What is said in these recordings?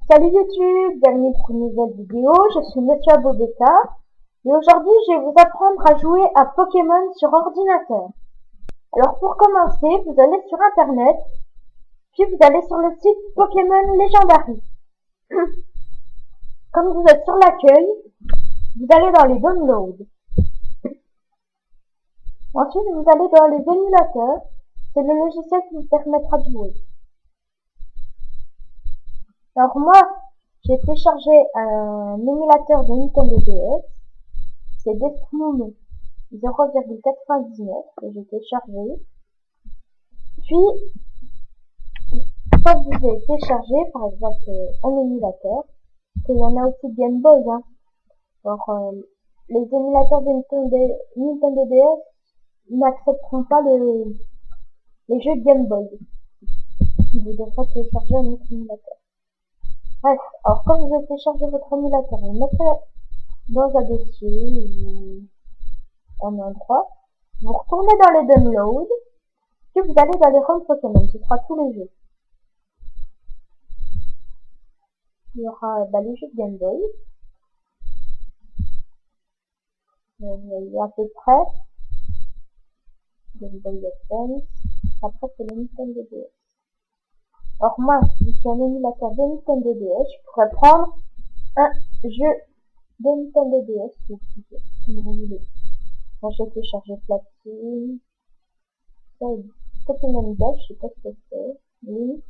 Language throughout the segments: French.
Salut YouTube, bienvenue pour une nouvelle vidéo, je suis Monsieur Abobeta et aujourd'hui je vais vous apprendre à jouer à Pokémon sur ordinateur. Alors pour commencer, vous allez sur internet, puis vous allez sur le site Pokémon Legendary. Comme vous êtes sur l'accueil, vous allez dans les downloads. Ensuite vous allez dans les émulateurs, c'est le logiciel qui vous permettra de jouer. Alors moi, j'ai téléchargé un émulateur de Nintendo DS, c'est Desmoon 0,99 que j'ai téléchargé. Puis, une fois que vous avez téléchargé, par exemple, un émulateur, parce qu'il y en a aussi de Game Boy, hein. Alors, les émulateurs de Nintendo DS n'accepteront pas les jeux de Game Boy. Vous devrez télécharger un autre émulateur. Bref, alors quand vous avez téléchargé votre émulateur, vous le mettez dans un dossier ou un endroit, vous retournez dans les downloads, puis vous allez dans les ROM Pokémon, ce sera tous les jeux. Il y aura les jeux de Game Boy, il y a à peu près Game Boy Advance, après c'est le Nintendo DS. Alors moi, si j'ai un émulateur de Nintendo DS, je pourrais prendre un jeu de Nintendo DS, si vous voulez. Moi j'ai téléchargé Platine, Pokémon Dash, je sais pas ce que c'est, oui.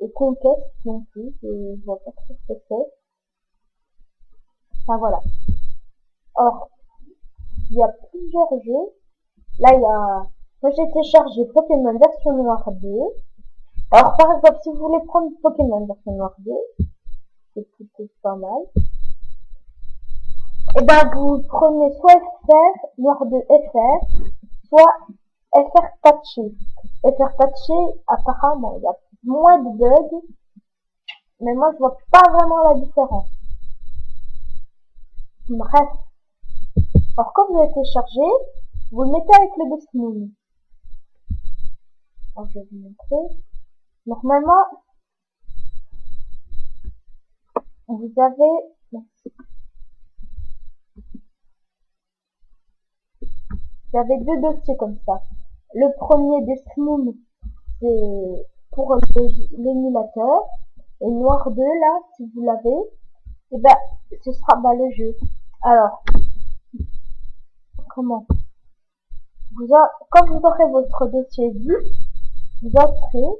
Et Conquest non plus, je vois pas trop ce que c'est. Enfin voilà. Or, il y a plusieurs jeux. Là, moi j'ai téléchargé Pokémon version noire 2. Alors par exemple, si vous voulez prendre Pokémon version noire 2, c'est plutôt pas mal. Et ben vous prenez soit FR, noire 2 FR, soit FR Patché. FR Patché, apparemment, il y a moins de bugs, mais moi je vois pas vraiment la différence. Bref. Alors quand vous avez téléchargé, vous le mettez avec le Desmoon. Alors je vais vous montrer. Normalement, vous avez deux dossiers comme ça. Le premier Desmoon, c'est pour l'émulateur. Et Noir 2, là, si vous l'avez, et ben, ce sera le jeu. Alors, comment quand vous aurez votre dossier vu, vous entrez,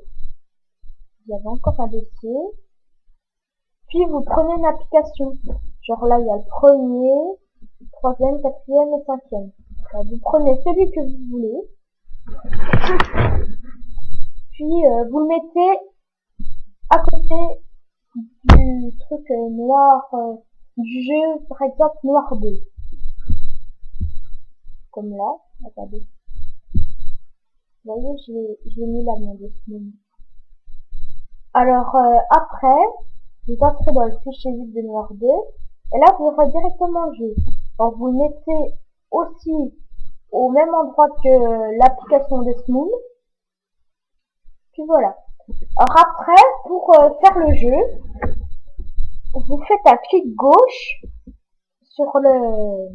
vous avez encore un dossier, puis vous prenez une application. Genre là, il y a le premier, troisième, quatrième et cinquième. Alors, vous prenez celui que vous voulez, puis vous le mettez à côté du truc noir, du jeu, par exemple, Noir 2. Comme là, regardez. Vous voyez, j'ai mis la main de ce moment. Alors, après, vous entrez dans le fichier zip de Noir 2, et là, vous aurez directement le jeu. Alors, vous le mettez aussi au même endroit que l'application de Desmoon. Puis voilà. Alors après, pour faire le jeu, vous faites un clic gauche sur le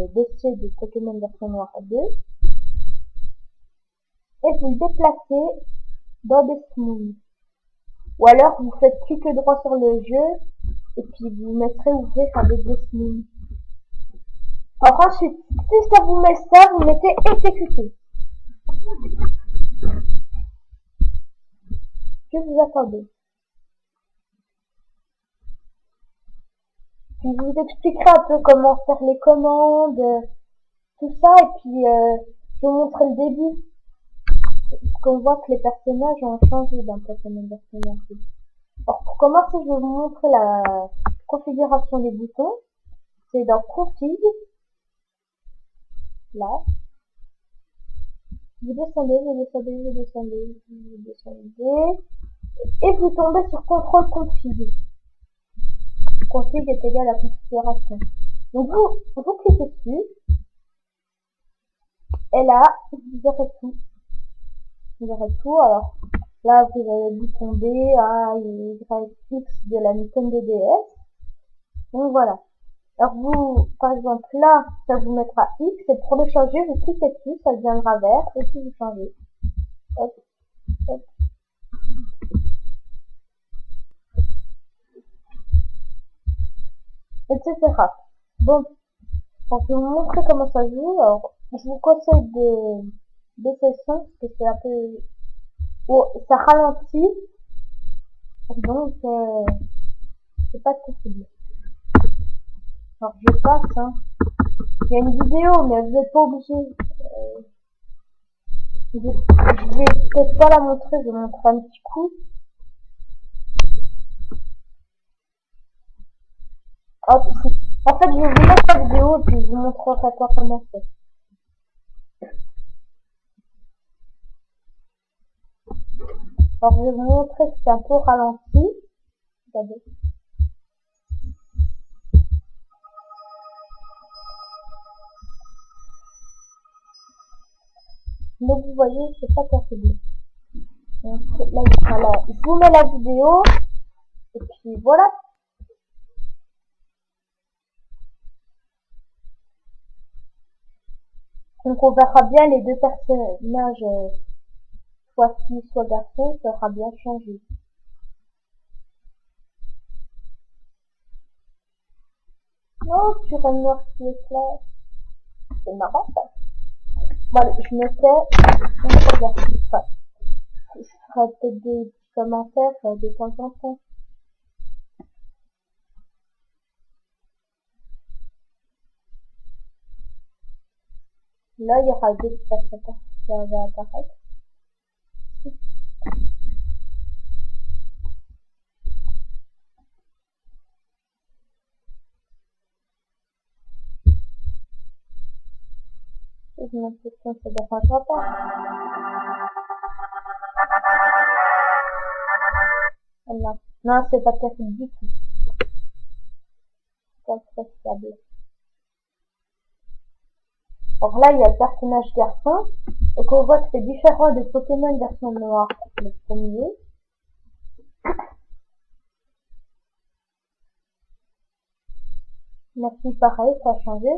dossier de Pokémon version noire 2 et vous le déplacez dans Desmoon. Ou alors vous faites clic droit sur le jeu et puis vous mettrez ouvrir avec Desmoon. Alors ensuite, si ça vous met ça, vous mettez exécuter. Que vous attendez. Puis je vous expliquerai un peu comment faire les commandes, tout ça, et puis je vous montrerai le début. Parce qu'on voit que les personnages ont changé d'un Pokémon version noire 2. Alors pour commencer, je vais vous montrer la configuration des boutons. C'est dans Config, là. Vous descendez, vous descendez, vous descendez, vous descendez, et vous tombez sur Contrôle Config. Config est égal à configuration. Donc vous cliquez dessus, et là, vous aurez tout. Vous aurez tout, alors, Là, vous avez le bouton B, A, Y, X de la Nintendo DS. Donc voilà. Alors vous, par exemple, là, ça vous mettra X, et pour le changer, vous cliquez dessus, ça deviendra vert, et puis vous changez. Hop, hop. Etc. Bon, pour vous montrer comment ça joue, alors, je vous conseille de baisser le son, parce que c'est un peu... Oh, ça ralentit, donc c'est pas possible. Alors je passe, hein. Il y a une vidéo, mais vous n'êtes pas obligé. Je vais peut-être pas la montrer, je vais montrer un petit coup. Hop, en fait, je vais vous mettre la vidéo et puis je vous montrerai à quoi comment c'est. Alors, je vais vous montrer que c'est un peu ralenti. Regardez. Donc, vous voyez, c'est pas terrible. Donc, là, voilà. Je vous mets la vidéo. Et puis, voilà. Donc, on verra bien les deux personnages, soit fille, soit garçon, ça sera bien changé. Oh, tu as le noir qui éclaire. C'est marrant, ça. Bon, allez, je mettais, enfin, je ferai peut-être des petits commentaires de temps en temps. Là, il y aura deux spectateurs qui vont apparaître. Et je m'en fous, ça ne dérangera pas. Non, non, c'est pas terrible du tout. C'est pas très stable. Alors là, il y a le personnage garçon. Donc on voit que c'est différent de Pokémon version noire, le premier. La fille, pareil, ça a changé.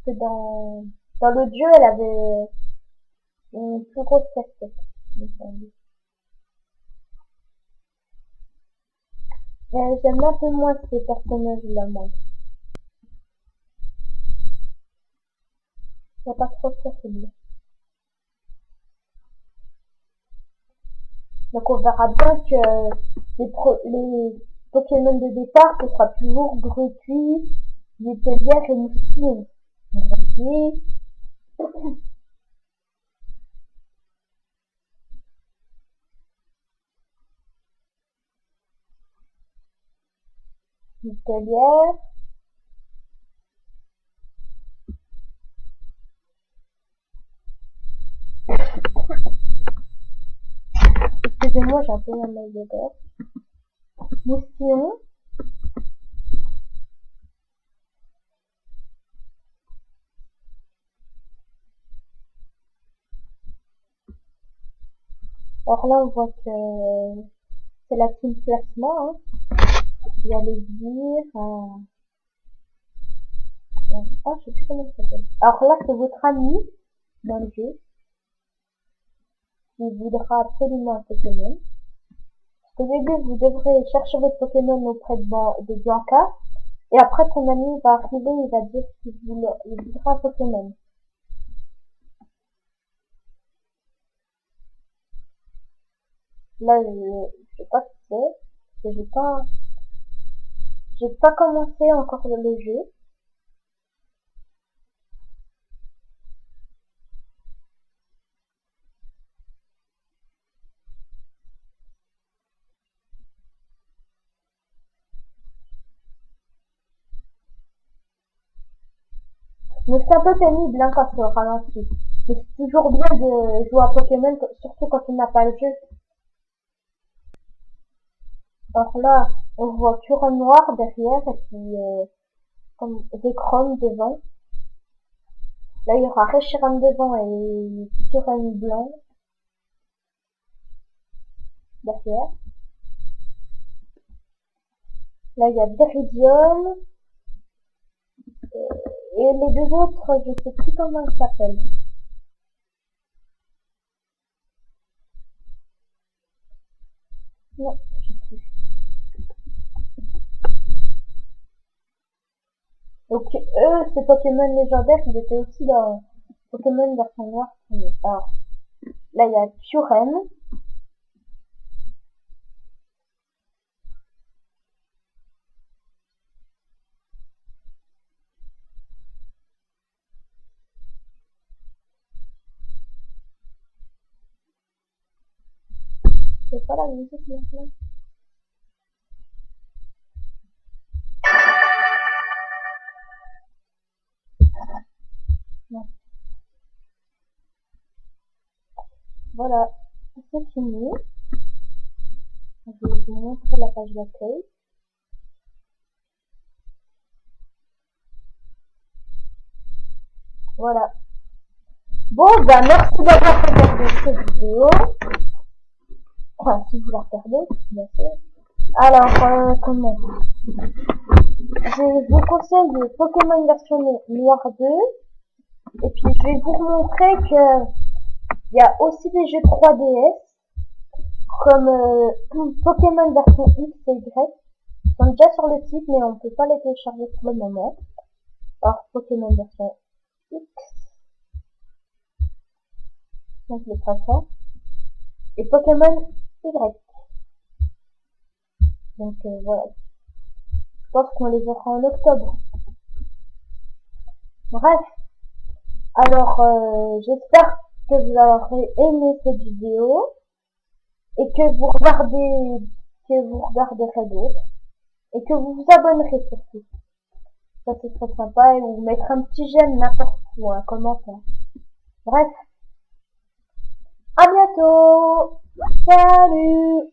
Parce que dans l'autre jeu, elle avait une plus grosse casquette. J'aime un peu moins ces personnages-là, moi. C'est pas trop terrible. Donc on verra bien que les Pokémon de départ, ce sera toujours Grupi, Littlevière et Moustillon. Grupi, Littlevière, excusez-moi, j'ai un peu mal de tête. Moustillon, alors là on voit que c'est la team plasma, hein. Il y a les vires, ah, je sais plus comment ça s'appelle. Alors là, c'est votre ami dans le jeu qui voudra absolument un Pokémon. Au début, vous devrez chercher votre Pokémon auprès de Bianca. Et après, ton ami va arriver, il va dire qu'il voudra un Pokémon. Là, je sais pas ce que c'est. Parce que j'ai pas commencé encore le jeu. Mais c'est un peu pénible, hein, quand c'est au ralenti. Mais c'est toujours bien de jouer à Pokémon, surtout quand on n'a pas le jeu. Alors là, on voit Curin noir derrière et puis comme Zekrom devant. Là, il y aura Reshiram devant et Curin blanc. derrière. Là, il y a Beridium. Et les deux autres, je sais plus comment ils s'appellent. Non, je sais plus. Donc, eux, ces Pokémon légendaires, ils étaient aussi dans Pokémon version noire. Alors, là, il y a Kyurem. C'est pas la musique maintenant. Non. Voilà, c'est fini. Je vais vous montrer la page d'accueil. Voilà. Bon, bah merci d'avoir regardé cette vidéo. Enfin, si vous la regardez, bien sûr. Alors, comment je vous conseille Pokémon version noire 2. Et puis, je vais vous montrer que il y a aussi des jeux 3DS. Comme Pokémon version X et Y. Ils sont déjà sur le site, mais on ne peut pas les télécharger pour le moment. Alors, Pokémon version X. Donc, les préfère. Et Pokémon Y. Donc, voilà. Je pense qu'on les aura en octobre. Bref. Alors, j'espère que vous aurez aimé cette vidéo. Et que vous regarderez d'autres. Et que vous vous abonnerez surtout. Ça, c'est très sympa. Et vous mettre un petit j'aime n'importe où, un commentaire. Bref. À bientôt. Salut.